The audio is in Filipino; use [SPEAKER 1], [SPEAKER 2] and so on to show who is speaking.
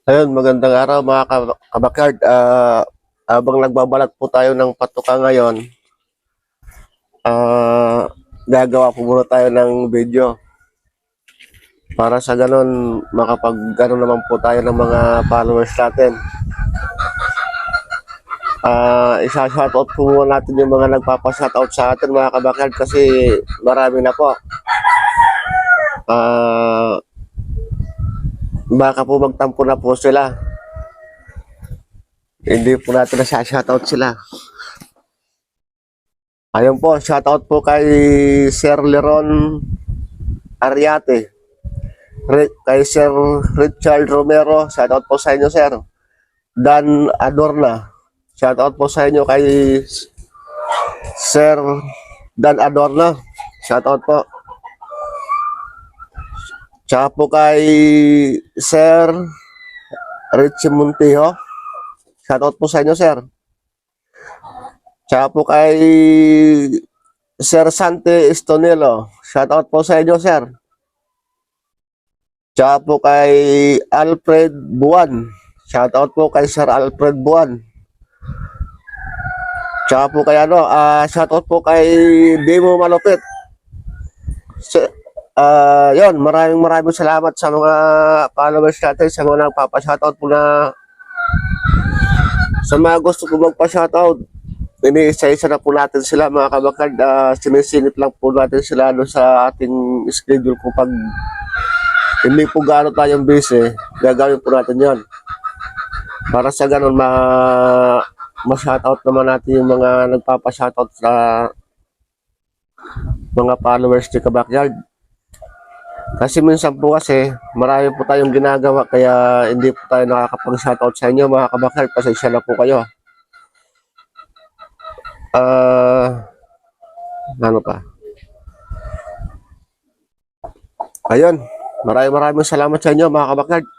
[SPEAKER 1] Ayun, magandang araw mga kabakyard. Habang nagbabalat po tayo ng patuka ngayon, gagawa po muna tayo ng video para sa ganun makapag naman po tayo ng mga followers natin. Isa-shoutout po muna natin yung mga nagpapa-shoutout sa atin mga kabakyard kasi marami na po. Baka po magtampo na po sila. Hindi po natin na-shoutout sila. Ayun po, shoutout po kay Sir Leron Ariate, kay Sir Richard Romero, shoutout po sa inyo Sir. Dan Adorna, shoutout po sa inyo kay Sir Dan Adorna, shoutout po. Tsaka po kay Sir Richie Montijo, shoutout po sa inyo Sir. Tsaka po kay Sir Sante Estonelo, shoutout po sa inyo, Sir. Tsaka po kay Alfred Buwan, shoutout po kay Sir Alfred Buwan. Tsaka po kay shoutout po kay Demo Malupit. Yon, maraming salamat sa mga followers natin, sa mga nagpapa-shoutout po na sa mga gusto po magpa-shoutout. Iniisa-isa na po natin sila mga kabakad. Sinisingit lang po natin sila sa ating schedule kung pag hindi po gaano tayong busy, gagawin po natin yon. Para sa ganun ma-shoutout naman natin yung mga nagpapa-shoutout sa mga followers ni Kabakyard. Kasi minsan po kasi marami po tayong ginagawa kaya hindi po tayo nakakapag-shoutout sa inyo mga Kabakyard. Pasensya na po kayo. Ano pa? Ayun, maraming salamat sa inyo mga kabakyard.